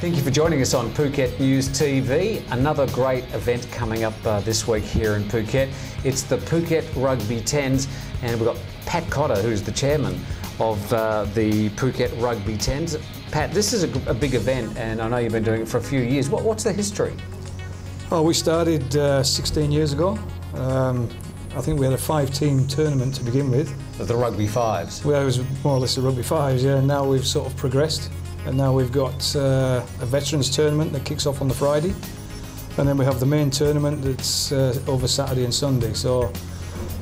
Thank you for joining us on Phuket News TV. Another great event coming up this week here in Phuket. It's the Phuket Rugby Tens, and we've got Pat Cotter, who's the chairman of the Phuket Rugby Tens. Pat, this is a big event, and I know you've been doing it for a few years. What's the history? Well, we started 16 years ago. I think we had a 5-team tournament to begin with. The Rugby Fives? Well, it was more or less the Rugby Fives, yeah. Now we've sort of progressed, and now we've got a Veterans tournament that kicks off on the Friday, and then we have the main tournament that's over Saturday and Sunday. So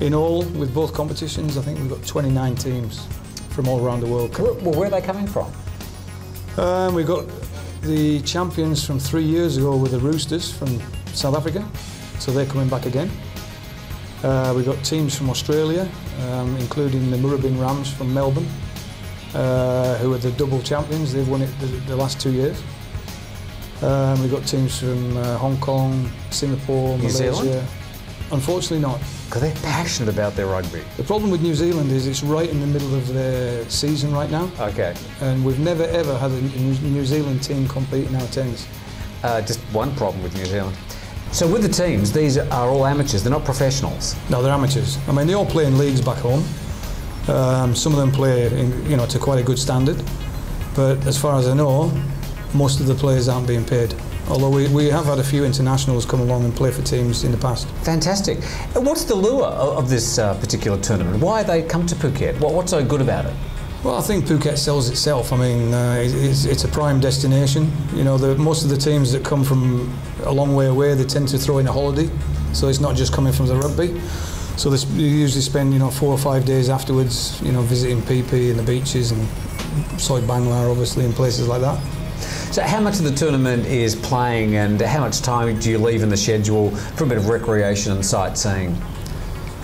in all, with both competitions, I think we've got 29 teams from all around the world. Well, where are they coming from? We've got the champions from 3 years ago with the Roosters from South Africa, so they're coming back again. We've got teams from Australia, including the Murrabin Rams from Melbourne, who are the double champions. They've won it the last 2 years. We've got teams from Hong Kong, Singapore, Malaysia. New Zealand? Unfortunately not. Because they're passionate about their rugby. The problem with New Zealand is it's right in the middle of their season right now. Okay. And we've never ever had a New Zealand team compete in our tens. Just one problem with New Zealand. So with the teams, these are all amateurs, they're not professionals? No, they're amateurs. I mean, they all play in leagues back home. Some of them play to quite a good standard. But as far as I know, most of the players aren't being paid. Although we have had a few internationals come along and play for teams in the past. Fantastic. What's the lure of this particular tournament? Why they come to Phuket? What's so good about it? Well, I think Phuket sells itself. I mean, it's a prime destination. You know, most of the teams that come from a long way away, they tend to throw in a holiday. So it's not just coming from the rugby. So you usually spend, 4 or 5 days afterwards, visiting PP and the beaches and Soi Bangla, obviously, and places like that. So how much of the tournament is playing, and how much time do you leave in the schedule for a bit of recreation and sightseeing?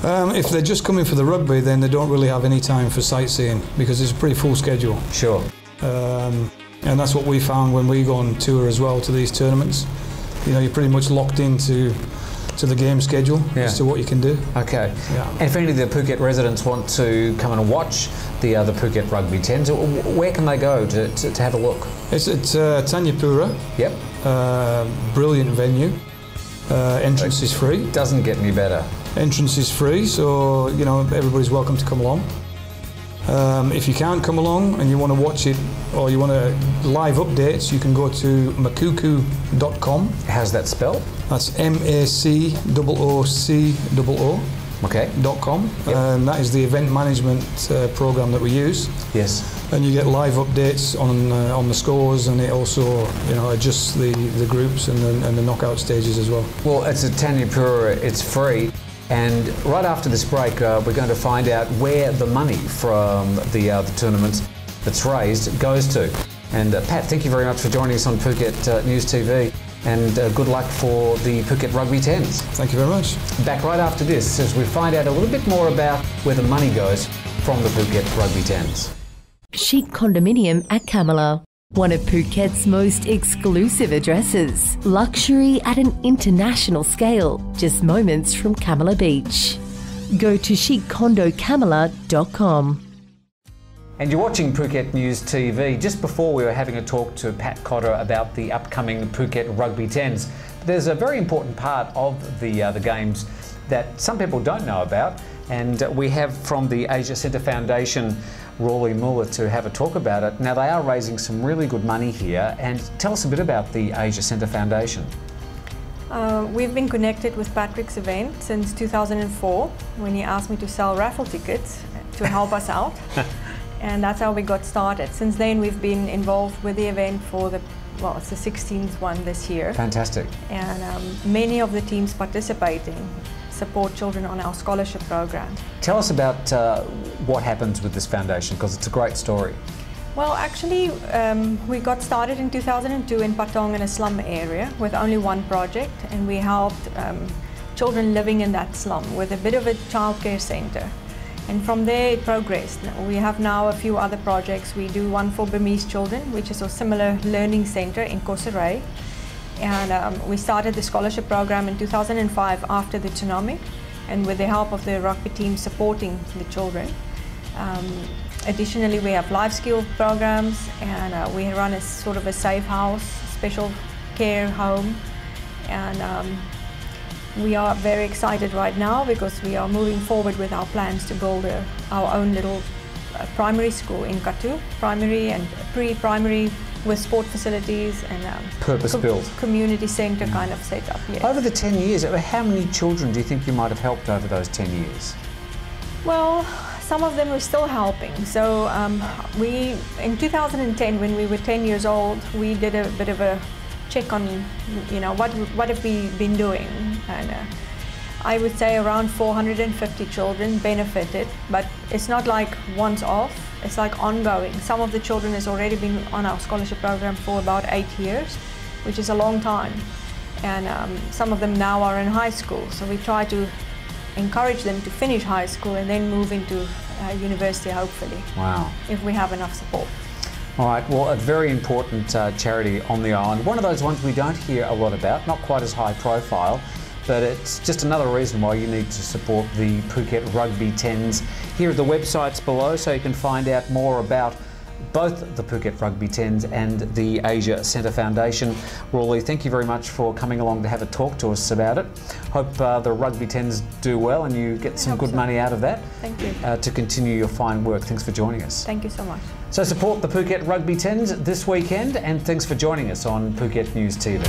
If they're just coming for the rugby, then they don't really have any time for sightseeing because it's a pretty full schedule. Sure. And that's what we found when we go on tour as well to these tournaments. You're pretty much locked into the game schedule as to what you can do. Okay. Yeah. And if any of the Phuket residents want to come and watch the Phuket Rugby Tens, where can they go to have a look? It's at Tanyapura. Yep. Brilliant venue. Entrance is free. Doesn't get any better. Entrance is free, so everybody's welcome to come along. If you can't come along and you want to watch it, or you want live updates, you can go to makuku.com. How's that spelled? That's MACOOCOO. Okay. .com. Yep. And that is the event management program that we use. Yes. And you get live updates on the scores, and it also adjusts the groups and the knockout stages as well. Well, it's at Tanyapura, it's free. And right after this break, we're going to find out where the money from the tournaments that's raised goes to. And Pat, thank you very much for joining us on Phuket News TV, and good luck for the Phuket Rugby Tens. Thank you very much. Back right after this as we find out a little bit more about where the money goes from the Phuket Rugby Tens. Chic Condominium at Kamala. One of Phuket's most exclusive addresses. Luxury at an international scale, just moments from Kamala Beach. Go to chiccondokamala.com. And you're watching Phuket News TV. Just before we were having a talk to Pat Cotter about the upcoming Phuket Rugby Tens. There's a very important part of the games that some people don't know about, and we have from the Asia Centre Foundation Rawley Muller to have a talk about it. Now, they are raising some really good money here, and tell us a bit about the Asia Centre Foundation. We've been connected with Patrick's event since 2004 when he asked me to sell raffle tickets to help us out. And that's how we got started. Since then, we've been involved with the event for it's the 16th one this year. Fantastic. And many of the teams participating support children on our scholarship program. Tell us about what happens with this foundation, because it's a great story. Well, actually, we got started in 2002 in Patong in a slum area with only one project, and we helped children living in that slum with a bit of a childcare centre. And from there it progressed. We have now a few other projects. We do one for Burmese children, which is a similar learning centre in Koh Sarai. And we started the scholarship program in 2005 after the tsunami, and with the help of the rugby team supporting the children. Additionally, we have life skill programs, and we run a sort of a safe house special care home, and we are very excited right now because we are moving forward with our plans to build our own little primary school in Katu, primary and pre-primary with sport facilities and purpose-built community centre kind of setup. Yes. Over the 10 years, how many children do you think you might have helped over those 10 years? Well, some of them we're still helping. So we, in 2010, when we were 10 years old, we did a bit of a check on, what have we been doing, and I would say around 450 children benefited, but it's not like once off, it's like ongoing. Some of the children has already been on our scholarship program for about 8 years, which is a long time, and some of them now are in high school, so we try to encourage them to finish high school and then move into university, hopefully. Wow. If we have enough support. All right, well, a very important charity on the island. One of those ones we don't hear a lot about, not quite as high profile, but it's just another reason why you need to support the Phuket Rugby Tens. Here are the websites below so you can find out more about both the Phuket Rugby Tens and the Asia Centre Foundation. Rawley, thank you very much for coming along to have a talk to us about it. Hope the Rugby Tens do well and you get some good money out of that. Thank you. To continue your fine work. Thanks for joining us. Thank you so much. So support the Phuket Rugby Tens this weekend, and thanks for joining us on Phuket News TV.